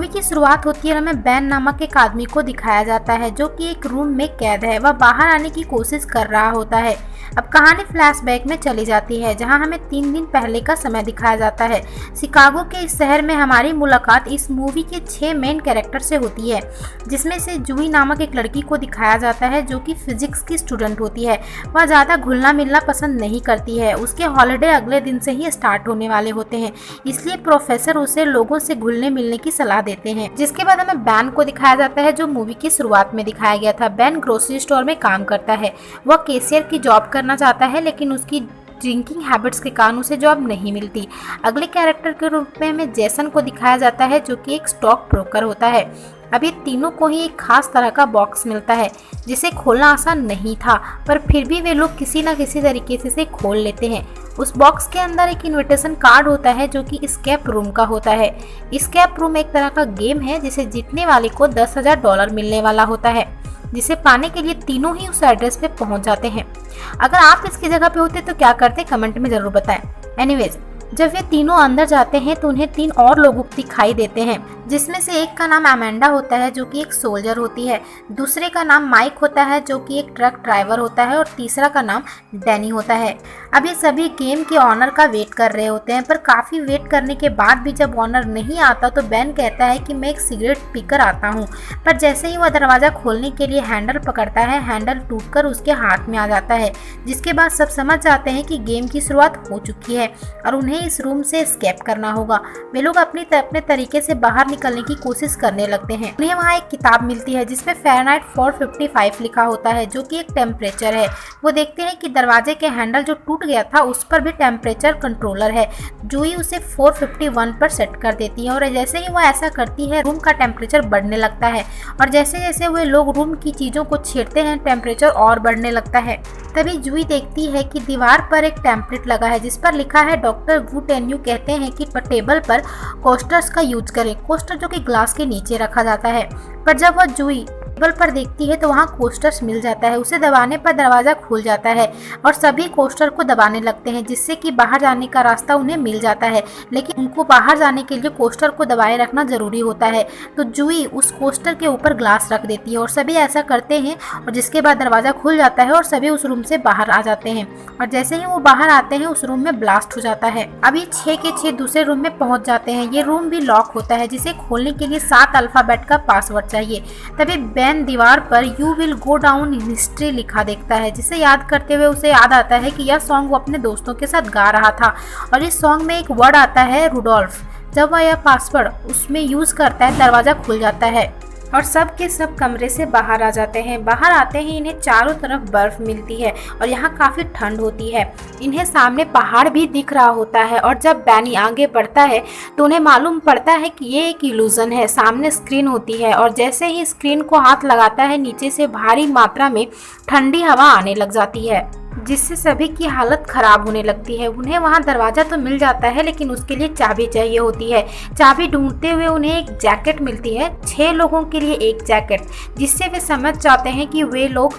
Movie की शुरुआत होती है और हमें बैन नामक एक आदमी को दिखाया जाता है जो कि एक रूम में कैद है। वह बाहर आने की कोशिश कर रहा होता है। अब कहानी फ्लैशबैक में चली जाती है जहां हमें 3 दिन पहले का समय दिखाया जाता है। शिकागो के इस शहर में हमारी मुलाकात इस मूवी के 6 मेन कैरेक्टर से होती है, जिसमें से जूही नामक एक लड़की को दिखाया जाता है जो कि फिजिक्स की स्टूडेंट होती है। वह ज़्यादा घुलना मिलना पसंद नहीं करती है। उसके हॉलिडे अगले दिन से ही स्टार्ट होने वाले होते हैं, इसलिए प्रोफेसर उसे लोगों से घुलने मिलने की सलाह देते हैं। जिसके बाद हमें बैन को दिखाया जाता है जो मूवी की शुरुआत में दिखाया गया था। बैन ग्रोसरी स्टोर में काम करता है। वह कैशियर की जॉब करना चाहता है, लेकिन उसकी ड्रिंकिंग हैबिट्स के कारण उसे जॉब नहीं मिलती। अगले कैरेक्टर के रूप में हमें जैसन को दिखाया जाता है जो कि एक स्टॉक ब्रोकर होता है। अब ये तीनों को ही एक खास तरह का बॉक्स मिलता है जिसे खोलना आसान नहीं था, पर फिर भी वे लोग किसी न किसी तरीके से इसे खोल लेते हैं। उस बॉक्स के अंदर एक इनविटेशन कार्ड होता है जो कि स्केप रूम का होता है। स्केप रूम एक तरह का गेम है जिसे जीतने वाले को $10,000 मिलने वाला होता है, जिसे पाने के लिए तीनों ही उस एड्रेस पे पहुंच जाते हैं। अगर आप इसकी जगह पे होते तो क्या करते, कमेंट में जरूर बताएं। एनीवेज, जब वे तीनों अंदर जाते हैं तो उन्हें 3 और लोग दिखाई देते हैं, जिसमें से एक का नाम अमेंडा होता है जो कि एक सोल्जर होती है, दूसरे का नाम माइक होता है जो कि एक ट्रक ड्राइवर होता है और तीसरा का नाम डैनी होता है। अब ये सभी गेम के ऑनर का वेट कर रहे होते हैं, पर काफ़ी वेट करने के बाद भी जब ऑनर नहीं आता तो बैन कहता है कि मैं एक सिगरेट पीकर आता हूँ। पर जैसे ही वह दरवाज़ा खोलने के लिए हैंडल पकड़ता है, हैंडल टूटकर उसके हाथ में आ जाता है, जिसके बाद सब समझ जाते हैं कि गेम की शुरुआत हो चुकी है और उन्हें इस रूम से एस्केप करना होगा। वे लोग अपने तरीके से बाहर निकलने की कोशिश करने लगते हैं। उन्हें वहाँ एक किताब मिलती है जिसमें फ़ारेनहाइट 455 लिखा होता है जो कि एक टेम्परेचर है। वो देखते हैं कि दरवाजे के हैंडल जो टूट गया था उस पर भी टेम्परेचर कंट्रोलर है। जूही उसे 451 पर सेट कर देती है और जैसे ही वो ऐसा करती है रूम का टेम्परेचर बढ़ने लगता है और जैसे जैसे वे लोग रूम की चीज़ों को छेड़ते हैं टेम्परेचर और बढ़ने लगता है। तभी जूही देखती है कि दीवार पर एक टेम्पलेट लगा है जिस पर लिखा है डॉक्टर वू टेन्यू कहते हैं कि टेबल पर कोस्टर्स का यूज करें। कोस्टर जो कि ग्लास के नीचे रखा जाता है, पर जब वह जूही टेबल पर देखती है तो वहाँ कोस्टर्स मिल जाता है। उसे दबाने पर दरवाज़ा खुल जाता है और सभी कोस्टर को दबाने लगते हैं जिससे कि बाहर जाने का रास्ता उन्हें मिल जाता है, लेकिन उनको बाहर जाने के लिए कोस्टर को दबाए रखना ज़रूरी होता है। तो जूही उस कोस्टर के ऊपर ग्लास रख देती है और सभी ऐसा करते हैं और जिसके बाद दरवाज़ा खुल जाता है और सभी उस रूम से बाहर आ जाते हैं और जैसे ही वो बाहर आते हैं उस रूम में ब्लास्ट हो जाता है। अभी 6 के 6 दूसरे रूम में पहुंच जाते हैं। ये रूम भी लॉक होता है जिसे खोलने के लिए 7 अल्फ़ाबेट का पासवर्ड चाहिए। तभी बैन दीवार पर you will go down in history लिखा देखता है, जिसे याद करते हुए उसे याद आता है कि यह सॉन्ग वो अपने दोस्तों के साथ गा रहा था और इस सॉन्ग में एक वर्ड आता है रुडोल्फ। जब वह यह पासवर्ड उसमें यूज़ करता है दरवाज़ा खुल जाता है और सब के सब कमरे से बाहर आ जाते हैं। बाहर आते ही इन्हें चारों तरफ बर्फ मिलती है और यहाँ काफ़ी ठंड होती है। इन्हें सामने पहाड़ भी दिख रहा होता है और जब बैनी आगे बढ़ता है तो उन्हें मालूम पड़ता है कि ये एक इल्यूजन है। सामने स्क्रीन होती है और जैसे ही स्क्रीन को हाथ लगाता है नीचे से भारी मात्रा में ठंडी हवा आने लग जाती है, जिससे सभी की हालत खराब होने लगती है। उन्हें वहाँ दरवाज़ा तो मिल जाता है लेकिन उसके लिए चाबी चाहिए होती है। चाबी ढूंढते हुए उन्हें एक जैकेट मिलती है, 6 लोगों के लिए एक जैकेट, जिससे वे समझ जाते हैं कि वे लोग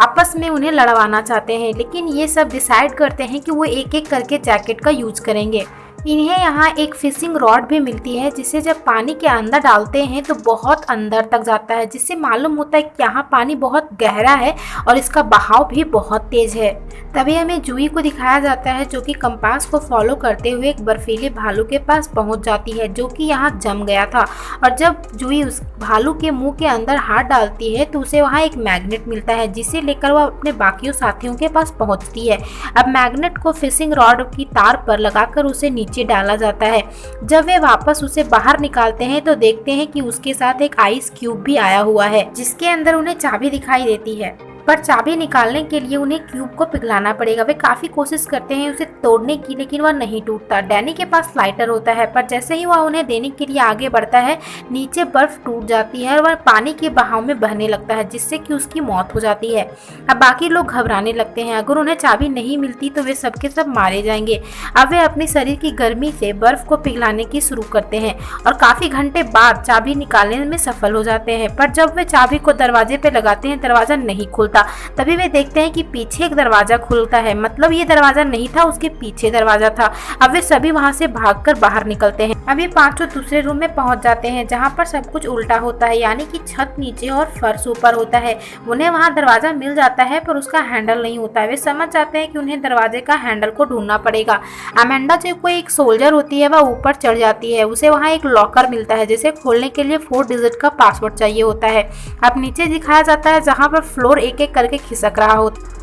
आपस में उन्हें लड़वाना चाहते हैं, लेकिन ये सब डिसाइड करते हैं कि वो एक एक करके जैकेट का यूज करेंगे। इन्हें यहाँ एक फिशिंग रॉड भी मिलती है जिसे जब पानी के अंदर डालते हैं तो बहुत अंदर तक जाता है, जिससे मालूम होता है कि यहाँ पानी बहुत गहरा है और इसका बहाव भी बहुत तेज है। तभी हमें जूही को दिखाया जाता है जो कि कंपास को फॉलो करते हुए एक बर्फीले भालू के पास पहुँच जाती है जो कि यहाँ जम गया था और जब जूही उस भालू के मुँह के अंदर हाथ डालती है तो उसे वहाँ एक मैग्नेट मिलता है जिसे लेकर वह अपने बाकी साथियों के पास पहुँचती है। अब मैग्नेट को फिशिंग रॉड की तार पर लगाकर उसे नीचे डाला जाता है। जब वे वापस उसे बाहर निकालते हैं तो देखते हैं कि उसके साथ एक आइस क्यूब भी आया हुआ है जिसके अंदर उन्हें चाबी दिखाई देती है, पर चाबी निकालने के लिए उन्हें क्यूब को पिघलाना पड़ेगा। वे काफी कोशिश करते हैं उसे तोड़ने की, लेकिन वह नहीं टूटता। डैनी के पास लाइटर होता है, पर जैसे ही वह उन्हें देने के लिए आगे बढ़ता है नीचे बर्फ टूट जाती है और वह पानी के बहाव में बहने लगता है जिससे कि उसकी मौत हो जाती है। अब बाकी लोग घबराने लगते हैं। अगर उन्हें चाबी नहीं मिलती तो वे सबके सब मारे जाएंगे। अब वे अपने शरीर की गर्मी से बर्फ को पिघलाने की शुरू करते हैं और काफी घंटे बाद चाबी निकालने में सफल हो जाते हैं, पर जब वे चाबी को दरवाजे पे लगाते हैं दरवाजा नहीं खुलता। खुलता। तभी वे देखते हैं कि पीछे एक दरवाजा खुलता है, मतलब ये दरवाजा नहीं था, उसके पीछे दरवाजा था। अब वे सभी वहाँ से भागकर बाहर निकलते हैं। अब ये पांचों दूसरे रूम में पहुंच जाते हैं जहाँ पर सब कुछ उल्टा होता है, यानी कि छत नीचे और फर्श ऊपर होता है। उन्हें वहाँ दरवाजा मिल जाता है पर उसका हैंडल नहीं होता है। वे समझ जाते हैं कि उन्हें दरवाजे का हैंडल को ढूंढना पड़ेगा। अमेंडा जो कोई एक सोल्जर होती है वह ऊपर चढ़ जाती है। उसे वहाँ एक लॉकर मिलता है जिसे खोलने के लिए 4 डिजिट का पासवर्ड चाहिए होता है। अब नीचे दिखाया जाता है जहाँ पर फ्लोर एक एक करके खिसक रहा होता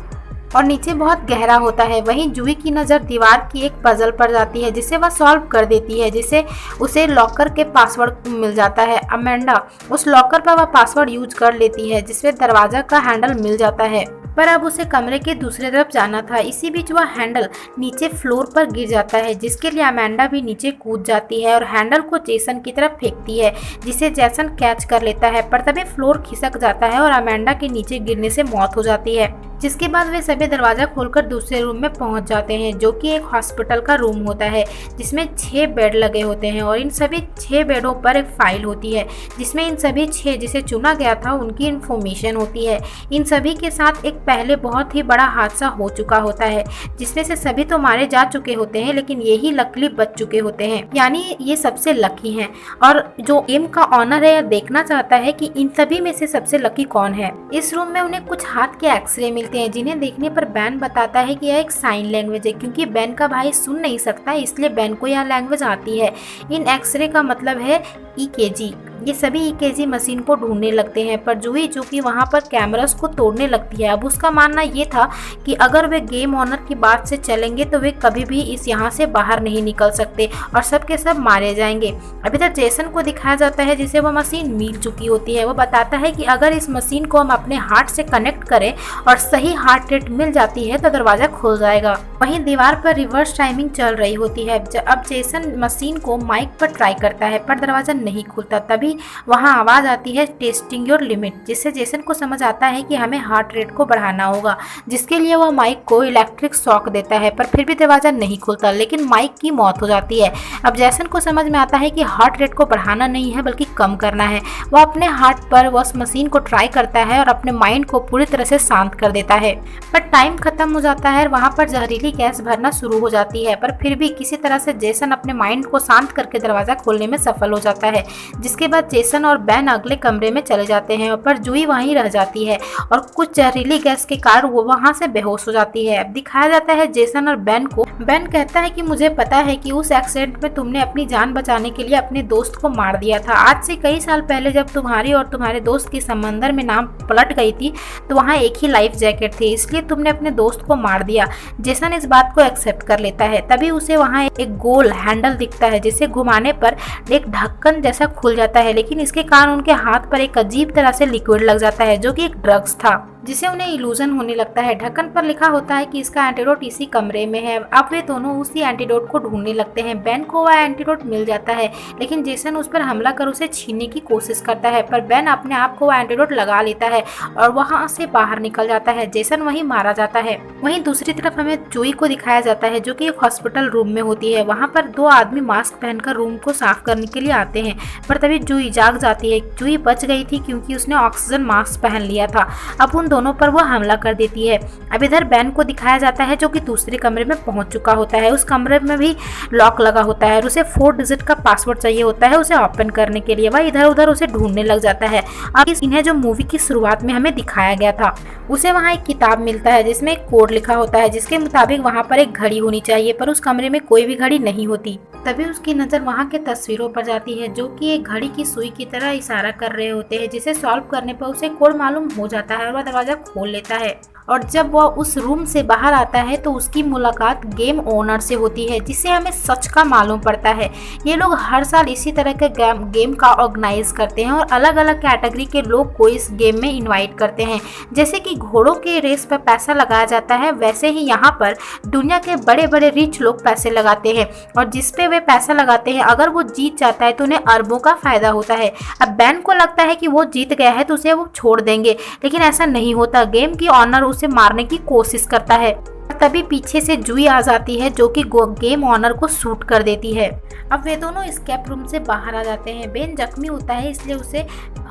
और नीचे बहुत गहरा होता है। वहीं जूही की नज़र दीवार की एक पजल पर जाती है जिसे वह सॉल्व कर देती है, जिसे उसे लॉकर के पासवर्ड मिल जाता है। अमेंडा उस लॉकर पर वह पासवर्ड यूज कर लेती है जिससे दरवाजा का हैंडल मिल जाता है, पर अब उसे कमरे के दूसरी तरफ जाना था। इसी बीच वह हैंडल नीचे फ्लोर पर गिर जाता है, जिसके लिए अमेंडा भी नीचे कूद जाती है और हैंडल को जेसन की तरफ फेंकती है, जिसे जेसन कैच कर लेता है। पर तभी फ्लोर खिसक जाता है और अमेंडा के नीचे गिरने से मौत हो जाती है। जिसके बाद वे सभी दरवाजा खोलकर दूसरे रूम में पहुंच जाते हैं, जो कि एक हॉस्पिटल का रूम होता है जिसमें 6 बेड लगे होते हैं और इन सभी 6 बेडों पर एक फाइल होती है जिसमें इन सभी 6 जिसे चुना गया था उनकी इन्फॉर्मेशन होती है। इन सभी के साथ एक पहले बहुत ही बड़ा हादसा हो चुका होता है जिसमें से सभी तो मारे जा चुके होते हैं, लेकिन यही लकीली बच चुके होते हैं, यानी ये सबसे लकी हैं। और जो गेम का ऑनर है यह देखना चाहता है कि इन सभी में से सबसे लकी कौन है। इस रूम में उन्हें कुछ हाथ के एक्सरे मिलते हैं जिन्हें देखने पर बैन बताता है कि यह एक साइन लैंग्वेज है, क्योंकि बैन का भाई सुन नहीं सकता इसलिए बैन को यह लैंग्वेज आती है। इन एक्सरे का मतलब है EKG। ये सभी EKG मशीन को ढूंढने लगते हैं, पर जूही जो कि वहाँ पर कैमरास को तोड़ने लगती है। अब उसका मानना ये था कि अगर वे गेम ऑनर की बात से चलेंगे तो वे कभी भी इस यहाँ से बाहर नहीं निकल सकते और सब के सब मारे जाएंगे। अभी तक जेसन को दिखाया जाता है जिसे वो मशीन मिल चुकी होती है। वो बताता है कि अगर इस मशीन को हम अपने हार्ट से कनेक्ट करें और सही हार्ट रेट मिल जाती है तो दरवाजा खुल जाएगा। वहीं दीवार पर रिवर्स टाइमिंग चल रही होती है। अब जेसन मशीन को माइक पर ट्राई करता है पर दरवाजा नहीं खुलता। तभी वहां आवाज आती है टेस्टिंग योर लिमिट, जिससे जेसन को समझ आता है कि हमें हार्ट रेट को बढ़ाना होगा, जिसके लिए वह माइक को इलेक्ट्रिक शॉक देता है। पर फिर भी दरवाजा नहीं खुलता, लेकिन माइक की मौत हो जाती है। अब जेसन को समझ में आता है कि हार्ट रेट को बढ़ाना नहीं है बल्कि कम करना है। वह अपने हार्ट पर उस मशीन को ट्राई करता है और अपने माइंड को पूरी तरह से शांत कर देता है, पर टाइम खत्म हो जाता है। वहां पर जहरीली गैस भरना शुरू हो जाती है, पर फिर भी किसी तरह से जेसन अपने माइंड को शांत करके दरवाजा खोलने में सफल हो जाता है। जिसके बाद जेसन और बैन अगले कमरे में चले जाते हैं, पर जूही वहीं रह जाती है और कुछ जहरीली गैस के कारण वो वहां से बेहोश हो जाती है। अब दिखाया जाता है जेसन और बैन को। बैन कहता है कि मुझे पता है कि उस एक्सीडेंट में तुमने अपनी जान बचाने के लिए अपने दोस्त को मार दिया था। आज से कई साल पहले जब तुम्हारी और तुम्हारे दोस्त की समंदर में नाव पलट गई थी तो वहाँ एक ही लाइफ जैकेट थी, इसलिए तुमने अपने दोस्त को मार दिया। जेसन इस बात को एक्सेप्ट कर लेता है। तभी उसे वहाँ एक गोल हैंडल दिखता है जिसे घुमाने पर एक ढक्कन जैसा खुल जाता है, लेकिन इसके कारण उनके हाथ पर एक अजीब तरह से लिक्विड लग जाता है जो कि एक ड्रग्स था, जिसे उन्हें इल्यूजन होने लगता है। ढक्कन पर लिखा होता है कि इसका एंटीडोट इसी कमरे में है। अब वे दोनों उसी एंटीडोट को ढूंढने लगते हैं। बैन को वह एंटीडोट मिल जाता है, लेकिन जेसन उस पर हमला कर उसे छीनने की कोशिश करता है, पर बैन अपने आप को वह एंटीडोट लगा लेता है और वहां से बाहर निकल जाता है। जेसन वहीं मारा जाता है। वहीं दूसरी तरफ हमें जूही को दिखाया जाता है जो कि एक हॉस्पिटल रूम में होती है। वहां पर 2 आदमी मास्क पहनकर रूम को साफ करने के लिए आते हैं, पर तभी जूही जाग जाती है। जूही बच गई थी क्योंकि उसने ऑक्सीजन मास्क पहन लिया था। अब उन दोनों पर वह हमला कर देती है। अब इधर बैन को दिखाया जाता है जो कि दूसरे कमरे में पहुंच चुका होता है। उस कमरे में भी लॉक लगा होता है और उसे 4 डिजिट का पासवर्ड चाहिए होता है उसे ओपन करने के लिए। वह इधर उधर उसे ढूंढने लग जाता है। अब इन्हें जो मूवी की शुरुआत में हमें दिखाया गया था, उसे वहाँ एक किताब मिलता है जिसमें एक कोड लिखा होता है जिसके मुताबिक वहाँ पर एक घड़ी होनी चाहिए, पर उस कमरे में कोई भी घड़ी नहीं होती। तभी उसकी नज़र वहाँ के तस्वीरों पर जाती है जो कि एक घड़ी की सुई की तरह इशारा कर रहे होते हैं, जिसे सॉल्व करने पर उसे कोड मालूम हो जाता है और वह दरवाजा खोल लेता है। और जब वह उस रूम से बाहर आता है तो उसकी मुलाकात गेम ओनर से होती है, जिससे हमें सच का मालूम पड़ता है। ये लोग हर साल इसी तरह के गेम का ऑर्गेनाइज करते हैं और अलग अलग कैटेगरी के लोग को इस गेम में इनवाइट करते हैं। जैसे कि घोड़ों के रेस पर पैसा लगाया जाता है, वैसे ही यहाँ पर दुनिया के बड़े बड़े रिच लोग पैसे लगाते हैं और जिस पे वे पैसा लगाते हैं अगर वो जीत जाता है तो उन्हें अरबों का फायदा होता है। अब बैन को लगता है कि वो जीत गया है तो उसे वो छोड़ देंगे, लेकिन ऐसा नहीं होता। गेम की ऑनर उसे मारने की कोशिश करता है। तभी पीछे से जूही आ जाती है जो कि गेम ऑनर को शूट कर देती है। अब वे दोनों एस्केप रूम से बाहर आ जाते हैं। बेन जख्मी होता है इसलिए उसे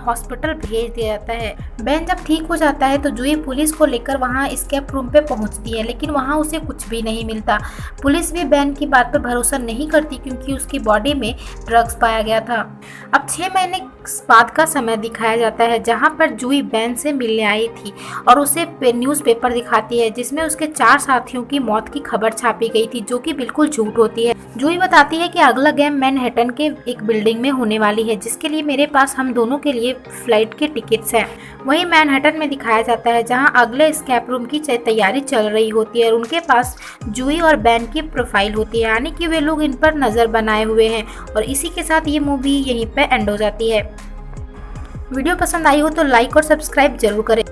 हॉस्पिटल भेज दिया जाता है। बेन जब ठीक हो जाता है तो जूही पुलिस को लेकर वहाँ स्केप रूम पे पहुँचती है, लेकिन वहाँ उसे कुछ भी नहीं मिलता। पुलिस भी बेन की बात पर भरोसा नहीं करती क्योंकि उसकी बॉडी में ड्रग्स पाया गया था। अब 6 महीने बाद का समय दिखाया जाता है जहाँ पर जूही बेन से मिलने आई थी और उसे न्यूज़पेपर दिखाती है जिसमें उसके 4 साथियों की मौत की खबर छापी गई थी, जो कि बिल्कुल झूठ होती है। जूही बताती है कि अगला गेम मैनहट्टन के एक बिल्डिंग में होने वाली है, जिसके लिए मेरे पास हम दोनों के लिए फ्लाइट के टिकट्स हैं। वहीं मैनहट्टन में दिखाया जाता है जहां अगले स्केप रूम की तैयारी चल रही होती है और उनके पास जूही और बेन की प्रोफाइल होती है, यानी कि वे लोग इन पर नज़र बनाए हुए हैं। और इसी के साथ ये मूवी यहीं पे एंड हो जाती है। वीडियो पसंद आई हो तो लाइक और सब्सक्राइब जरूर करें।